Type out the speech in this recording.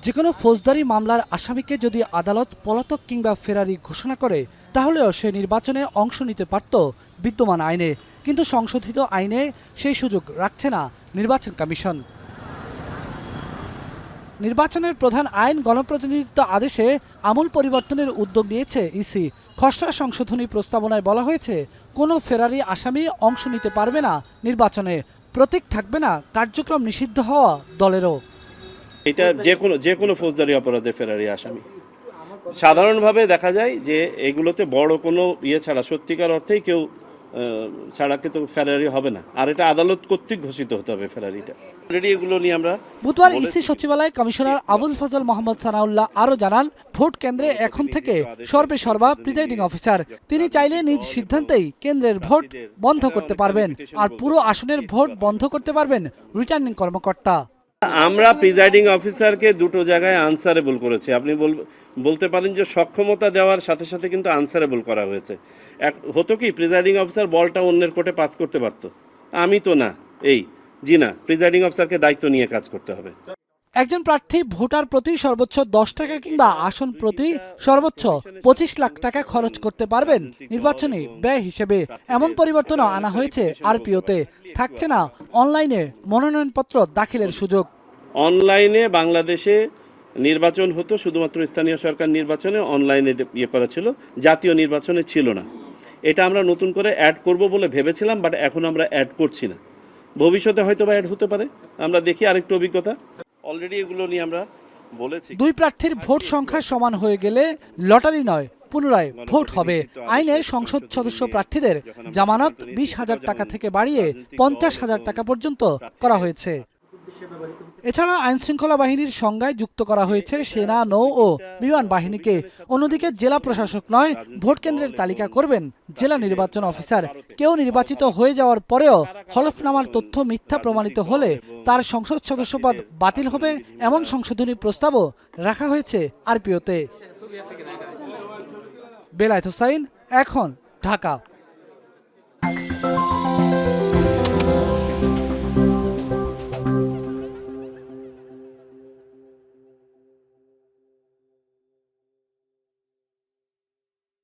যেকোনো ফৌজদারি মামলার আসামিকে যদি আদালত পলাতক কিংবা ফেরারি ঘোষণা করে তাহলেও সে নির্বাচনে অংশ নিতে পারত বিদ্যমান আইনে, কিন্তু সংশোধিত আইনে সেই সুযোগ রাখছে না নির্বাচন কমিশন। নির্বাচনের প্রধান আইন গণপ্রতিনিধিত্ব আদেশে আমূল পরিবর্তনের উদ্যোগ নিয়েছে ইসি। খসড়া সংশোধনী প্রস্তাবনায় বলা হয়েছে, কোনো ফেরারি আসামি অংশ নিতে পারবে না নির্বাচনে, প্রতীক থাকবে না, কার্যক্রম নিষিদ্ধ হওয়া দলেরও। এটা যে কোনো ফৌজদারি অপরাধে ফেরারি আসামি। সাধারণভাবে দেখা যায় যে এগুলোতে বড় কোনো ছাড়া সত্যিকার অর্থেই কেউ ছাড়া কিন্তু ফেরারি হবে না, আর এটা আদালত কর্তৃক ঘোষিত হতে হবে ফেরারিটা। অলরেডি এগুলো নিয়ে আমরা বুধবার ইসি সচিবালয়ে কমিশনার আবুল ফজল মোহাম্মদ সানাউল্লাহ আরও জানান, ভোট কেন্দ্রে এখন থেকে সর্বেসর্বা প্রিজাইডিং অফিসার। তিনি চাইলে নিজ সিদ্ধান্তেই কেন্দ্রের ভোট বন্ধ করতে পারবেন, আর পুরো আসনের ভোট বন্ধ করতে পারবেন রিটার্নিং কর্মকর্তা। আমরা প্রিজাইডিং অফিসারকে দুটো জায়গায় আনসারেবল করেছি। আপনি বলতে পারেন যে সক্ষমতা দেওয়ার সাথে সাথে কিন্তু আনসারেবল করা হয়েছে। হতো কি, প্রিজাইডিং অফিসার বলটা অন্যের কোর্টে পাস করতে পারতো, আমি তো না, জি না, প্রিজাইডিং অফিসারকে দায়িত্ব নিয়ে কাজ করতে হবে। একজন প্রার্থী ভোটার প্রতি সর্বোচ্চ 10 টাকা কিংবা আসন প্রতি সর্বোচ্চ 25 লাখ টাকা খরচ করতে পারবেন নির্বাচনী ব্যয় হিসেবে। এমন পরিবর্তনও আনা হয়েছে আরপিওতে। থাকছে না অনলাইনে মনোনয়নপত্র দাখিলের সুযোগ। অনলাইনে বাংলাদেশে নির্বাচন হতো শুধুমাত্র স্থানীয় সরকার নির্বাচনে অনলাইনে করা ছিল, জাতীয় নির্বাচনে ছিল না। এটা আমরা নতুন করে অ্যাড করব বলে ভেবেছিলাম, বাট এখন আমরা অ্যাড করছি না। ভবিষ্যতে হয়তো বা অ্যাড হতে পারে, আমরা দেখি আরেকটু অভিজ্ঞতা। অলরেডি এগুলো নিয়ে আমরা বলেছি। দুই প্রার্থীর ভোট সংখ্যা সমান হয়ে গেলে লটারি নয়, পুনরায় ভোট হবে। আইনে সংসদ সদস্য প্রার্থীদের জামানত 20,000 টাকা থেকে বাড়িয়ে 50,000 টাকা পর্যন্ত করা হয়েছে। এছাড়া আইনশৃঙ্খলা বাহিনীর সংজ্ঞায় যুক্ত করা হয়েছে সেনা, নৌ ও বিমান বাহিনীকে। অন্যদিকে জেলা প্রশাসক নয়, ভোট কেন্দ্রের তালিকা করবেন জেলা নির্বাচন অফিসার। কেউ নির্বাচিত হয়ে যাওয়ার পরেও হলফনামার তথ্য মিথ্যা প্রমাণিত হলে তার সংসদ সদস্যপদ বাতিল হবে, এমন সংশোধনী প্রস্তাবও রাখা হয়েছে আরপিওতে। বেলায়েত হোসাইন, এখন, ঢাকা।